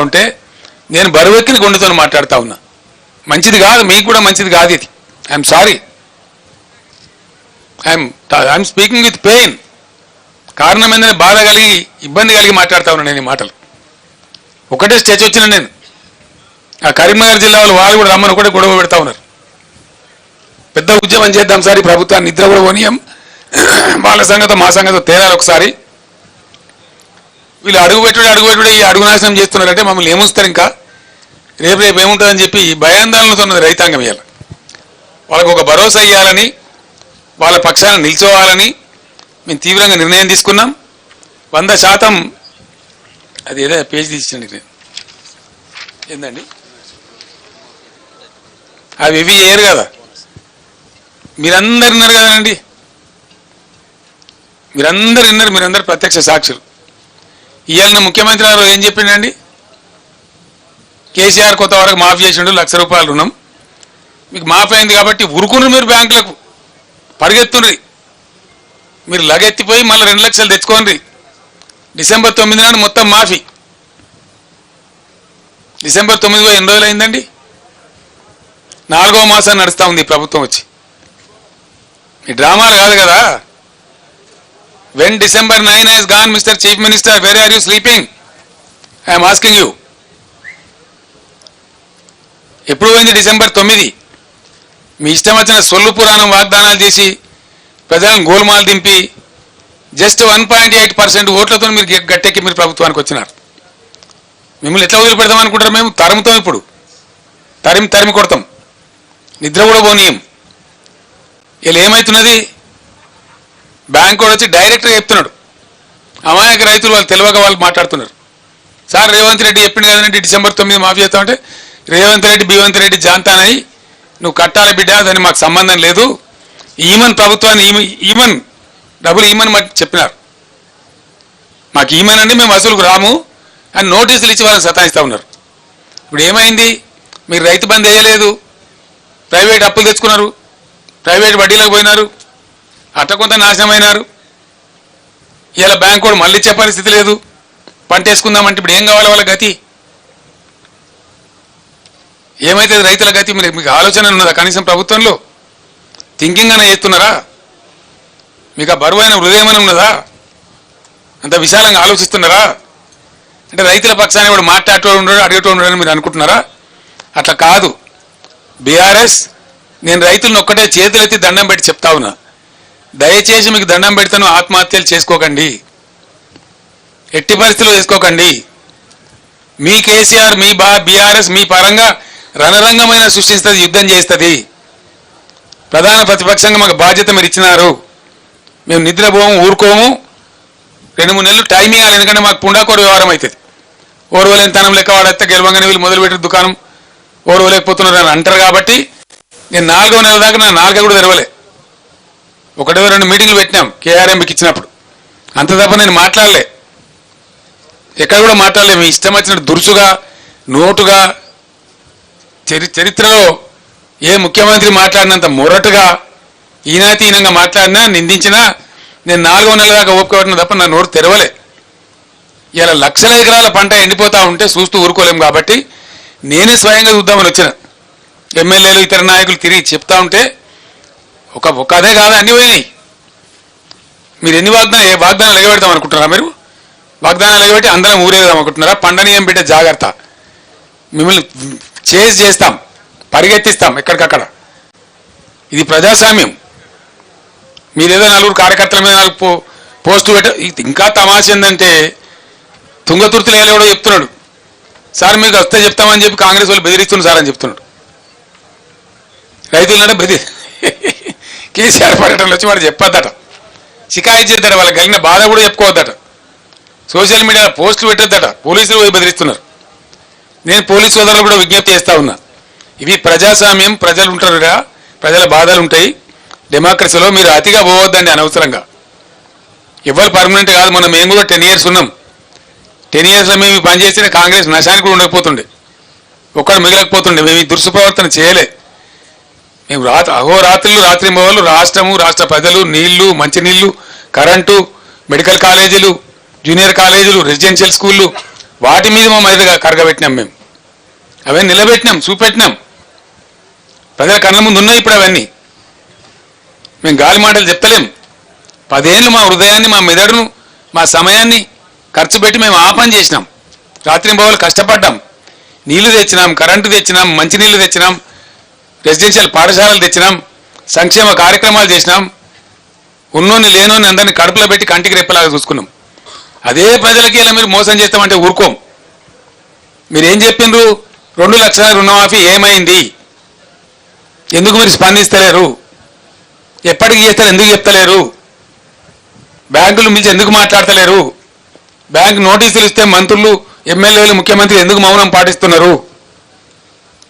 ఉంటే నేను బరువెక్కిన గుండెతో మాట్లాడుతూ ఉన్నా. మంచిది కాదు, మీకు కూడా మంచిది కాదు ఇది. I'm sorry, I'm speaking with pain. కారణం ఏంటంటే బాధ కలిగి ఇబ్బంది కలిగి మాట్లాడుతూ ఉన్నాను నేను ఈ మాటలు. ఒకటే స్టేజ్ వచ్చిన నేను ఆ కరీంనగర్ జిల్లా వాళ్ళు కూడా రమ్మని ఒకటే గొడవ పెడతా ఉన్నారు. పెద్ద ఉద్యమం చేద్దాం సార్, ఈ ప్రభుత్వాన్ని నిద్ర కూడా పోనీయం, వాళ్ళ సంగతో మా సంగతో తేలాలి ఒకసారి. వీళ్ళు అడుగుపెట్టుడే ఈ అడుగు నాశనం చేస్తున్నారంటే మమ్మల్ని ఏముస్తారు, ఇంకా రేపు ఏముంటుందని చెప్పి భయాందోళనతో ఉన్నది రైతాంగం. ఇవ్వాలి వాళ్ళకు ఒక భరోసా ఇవ్వాలని, వాళ్ళ పక్షాన నిల్చోవాలని మేము తీవ్రంగా నిర్ణయం తీసుకున్నాం. 100% అది ఏదో పేజ్ తీసిండి ఏందండి, అవి ఇవి చేయరు కదా. మీరందరు విన్నారు కదండి, మీరందరు విన్నారు, మీరందరు ప్రత్యక్ష సాక్షులు. ఇవాళ ముఖ్యమంత్రి గారు ఏం చెప్పిండండి, కేసీఆర్ కొత్త వరకు మాఫీ చేసిండు, 1,00,000 రూపాయలు రుణం మీకు మాఫీ అయింది కాబట్టి ఉరుకును మీరు బ్యాంకులకు పరిగెత్తుండ్రి, మీరు లగెత్తిపోయి మళ్ళీ 2 లక్షలు తెచ్చుకోండి. డిసెంబర్ 9 నాడు మొత్తం మాఫీ. డిసెంబర్ 9 ఎన్ని రోజులు అయిందండి, 4వ మాసం నడుస్తూ ఉంది ప్రభుత్వం వచ్చి. ఈ డ్రామాలు కాదు కదా. When December 9 has gone, Mr. Chief Minister, where are you sleeping? I am asking you. ఎప్పుడు పోయింది December 9? మీ ఇష్టం వచ్చిన సొల్లు పురాణం వాగ్దానాలు చేసి ప్రజలను గోల్మాలు దింపి జస్ట్ 1.8% ఓట్లతో మీరు గట్టెక్కి మీరు ప్రభుత్వానికి వచ్చినారు. మిమ్మల్ని ఎట్లా వదిలిపెడతాం అనుకుంటారు? మేము తరుముతాం, ఇప్పుడు తరిమి కొడతాం, నిద్ర కూడా పోనీయం. వీళ్ళు ఏమవుతున్నది, బ్యాంకు కూడా వచ్చి డైరెక్ట్గా చెప్తున్నాడు, అమాయక రైతులు వాళ్ళు తెలియక వాళ్ళు మాట్లాడుతున్నారు. సార్ రేవంత్ రెడ్డి చెప్పింది కదండి December 9 మాఫీ చేస్తామంటే, రేవంత్ రెడ్డి బీవంత్ రెడ్డి జాంతానని నువ్వు కట్టాలి బిడ్డ, దాన్ని మాకు సంబంధం లేదు, ఈమన్ ప్రభుత్వాన్ని ఈమన్ డబ్బులు ఈమన్ చెప్పినారు. మాకు ఈమన్ అండి, మేము అసలుకు రాము అని నోటీసులు ఇచ్చి వాళ్ళని సతాయిస్తూ ఉన్నారు. ఇప్పుడు ఏమైంది, మీరు రైతు బంద్ వేయలేదు, ప్రైవేట్ అప్పులు తెచ్చుకున్నారు, ప్రైవేట్ వడ్డీలకు పోయినారు, అట్ట కొంత నాశనమైనారు. ఇలా బ్యాంకు కూడా మళ్ళీ ఇచ్చే పరిస్థితి లేదు. పంట వేసుకుందామంటే ఇప్పుడు ఏం కావాలి వాళ్ళ గతి, ఏమైతుంది రైతుల గతి? మీకు ఆలోచన ఉన్నదా కనీసం? ప్రభుత్వంలో థింకింగ్ అనే చేస్తున్నారా? మీకు ఆ బరువైన హృదయం అని ఉన్నదా? అంత విశాలంగా ఆలోచిస్తున్నారా? అంటే రైతుల పక్షాన్ని కూడా మాట్లాడేటోడు ఉండడు, అడిగేటోడు ఉండడని మీరు అనుకుంటున్నారా? అట్లా కాదు. బీఆర్ఎస్, నేను రైతులను ఒక్కటే చేతులెత్తి దండం పెట్టి చెప్తా ఉన్నా, దయచేసి మీకు దండం పెడతాను, ఆత్మహత్యలు చేసుకోకండి, ఎట్టి పరిస్థితుల్లో చేసుకోకండి. మీ కేసీఆర్, మీ బీఆర్ఎస్ మీ పరంగా రణరంగమైన సృష్టిస్తుంది, యుద్ధం చేస్తుంది. ప్రధాన ప్రతిపక్షంగా మాకు బాధ్యత మీరు ఇచ్చినారు, మేము నిద్రపోము, ఊరుకోము. 2-3 నెలలు టైం ఇవ్వాలి, ఎందుకంటే మాకు పుండాకోరు వ్యవహారం అవుతుంది. ఓర్వలేని తనం లెక్క వాడేస్తే గెలవంగానే వీళ్ళు మొదలుపెట్టిన దుకాణం ఓర్వలేకపోతున్నారు అని అంటారు. కాబట్టి నేను 4వ నెల దాకా నా 4 కూడా తెరవలే. 1-2 మీటింగ్లు పెట్టినాం కేఆర్ఎంకి ఇచ్చినప్పుడు, అంత తప్ప నేను మాట్లాడలే, ఎక్కడ కూడా మాట్లాడలే. మీ ఇష్టం వచ్చినట్టు దురుసుగా నోటుగా చరిత్రలో ఏ ముఖ్యమంత్రి మాట్లాడినంత మొరటుగా ఈనాతీనంగా మాట్లాడినా నిందించినా నేను 4వ నెల దాకా ఓపుకోవడం తప్ప నా నోరు తెరవలే. ఇలా లక్షల ఎకరాల పంట ఎండిపోతూ ఉంటే చూస్తూ ఊరుకోలేము. కాబట్టి నేనే స్వయంగా చూద్దామని వచ్చిన. ఎమ్మెల్యేలు ఇతర నాయకులు తిరిగి చెప్తా ఉంటే ఒక అదే కాదు, అన్ని పోయినాయి. మీరు ఎన్ని వాగ్దానాలు ఎగబెడతాం అనుకుంటున్నారా? మీరు వాగ్దానాలు ఎగబెట్టి అందరం ఊరేదాం అనుకుంటున్నారా? పండనీయం బిడ్డ జాగ్రత్త, మిమ్మల్ని చేస్తాం, పరిగెత్తిస్తాం ఎక్కడికక్కడ. ఇది ప్రజాస్వామ్యం. మీరేదో 4 కార్యకర్తల మీద 4 పోస్టు పెట్ట. ఇంకా తమాష ఏంటంటే తుంగతుర్తిలో ఎవడో చెప్తున్నాడు, సార్ మీకు వస్తే చెప్తామని చెప్పి కాంగ్రెస్ వాళ్ళు బెదిరిస్తున్నారు సార్ అని చెప్తున్నాడు. రైతులంటే కేసీఆర్ పర్యటనలో వచ్చి వాడు చెప్పొద్దట, షికాయత్ చేద్దట, వాళ్ళకి కలిగిన బాధ కూడా చెప్పుకోవద్దట, సోషల్ మీడియాలో పోస్టులు పెట్టొద్దట, పోలీసులు పోయి బెదిరిస్తున్నారు. నేను పోలీసు సోదరులు కూడా విజ్ఞప్తి చేస్తా ఉన్నా, ఇవి ప్రజాస్వామ్యం, ప్రజలు ఉంటారుగా, ప్రజల బాధలు ఉంటాయి. డెమోక్రసీలో మీరు అతిగా పోవద్దండి అనవసరంగా. ఎవరు పర్మనెంట్ కాదు. మేము కూడా 10 years ఉన్నాం. 10 yearsలో మేము పనిచేసిన కాంగ్రెస్ నశానికి కూడా ఉండకపోతుండే, ఒక్కడు మిగలకపోతుండే. మేము ఈ దుర్సుప్రవర్తన చేయలే. మేము అహోరాత్రులు రాత్రింబవళ్ళు రాష్ట్రము, రాష్ట్ర ప్రజలు, నీళ్లు, మంచినీళ్లు, కరెంటు, మెడికల్ కాలేజీలు, జూనియర్ కాలేజీలు, రెసిడెన్షియల్ స్కూళ్ళు, వాటి మీద మా మీదుగా కరగబెట్టినాం. మేము అవన్నీ నిలబెట్టినాం, చూపెట్టినాం. ప్రజల కళ్ళ ముందు ఉన్నాయి ఇప్పుడు అవన్నీ. మేము గాలి మాటలు చెప్తలేం. 10 ఏళ్ళు మా హృదయాన్ని, మా మెదడును, మా సమయాన్ని ఖర్చు పెట్టి మేము ఆ పని చేసినాం. రాత్రింబవళ్ళు కష్టపడ్డాం. నీళ్లు తెచ్చినాం, కరెంటు తెచ్చినాం, మంచినీళ్లు తెచ్చినాం, రెసిడెన్షియల్ పాఠశాలలు తెచ్చినాం, సంక్షేమ కార్యక్రమాలు చేసినాం. ఉన్నోని లేనోని అందరినీ కడుపులో పెట్టి కంటికి రెప్పలాగా చూసుకున్నాం. అదే ప్రజలకి ఇలా మీరు మోసం చేస్తామంటే ఊరుకోం. మీరేం చెప్పిండ్రు? 2 లక్షల రుణమాఫీ ఏమైంది? ఎందుకు మీరు స్పందిస్తలేరు? ఎప్పటికి చేస్తారు? ఎందుకు చెప్తలేరు? బ్యాంకులు మించి ఎందుకు మాట్లాడతలేరు? బ్యాంకు నోటీసులు ఇస్తే మంత్రులు, ఎమ్మెల్యేలు, ముఖ్యమంత్రి ఎందుకు మౌనం పాటిస్తున్నారు?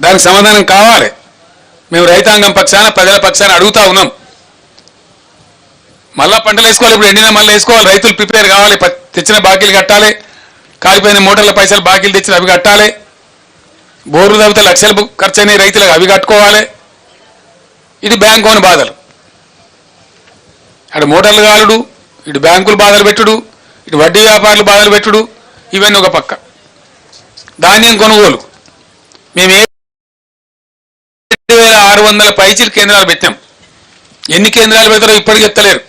దానికి సమాధానం కావాలి. మేము రైతాంగం పక్షాన, ప్రజల పక్షాన అడుగుతా ఉన్నాం. మళ్ళా పంటలు వేసుకోవాలి. ఇప్పుడు ఎండినా మళ్ళీ వేసుకోవాలి. రైతులు ప్రిపేర్ కావాలి. తెచ్చిన బాకీలు కట్టాలి. కాలిపోయిన మోటార్ల పైసలు బాకీలు తెచ్చిన అవి కట్టాలి. బోర్లు తవ్వితే లక్షలు ఖర్చు అయినాయి రైతులకు, అవి కట్టుకోవాలి. ఇది బ్యాంకు అని బాధలు. అటు మోటార్లు కాలుడు, ఇటు బ్యాంకులు బాధలు పెట్టుడు, ఇటు వడ్డీ వ్యాపారులు బాధలు పెట్టుడు, ఇవన్నీ ఒక పక్క. ధాన్యం కొనుగోలు మేము 7,600 పైచీలు కేంద్రాలు పెట్టాం. ఎన్ని కేంద్రాలు పెడతారో ఇప్పటికి చెప్తలేరు.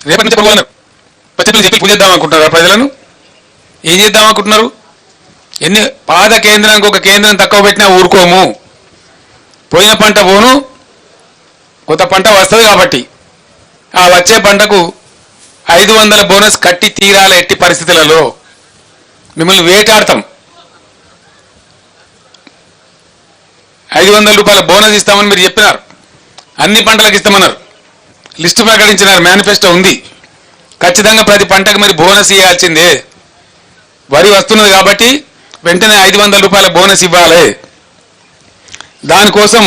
రేపటి నుంచి చెప్పి పూజ చేద్దాం అనుకుంటున్నారు. ప్రజలను ఏం చేద్దాం అనుకుంటున్నారు? ఎన్ని పాత కేంద్రానికి ఒక కేంద్రం తక్కువ పెట్టినా ఊరుకోము. పోయిన పంట పోను, కొత్త పంట వస్తుంది కాబట్టి ఆ వచ్చే పంటకు 500 బోనస్ కట్టి తీరాలి. ఎట్టి పరిస్థితులలో మిమ్మల్ని వేటాడతాం. 500 రూపాయల బోనస్ ఇస్తామని మీరు చెప్పినారు. అన్ని పంటలకు ఇస్తామన్నారు. లిస్టు ప్రకటించినారు. మేనిఫెస్టో ఉంది. ఖచ్చితంగా ప్రతి పంటకు మరి బోనస్ ఇవ్వాల్సిందే. వరి వస్తున్నది కాబట్టి వెంటనే 500 రూపాయల బోనస్ ఇవ్వాలి. దానికోసం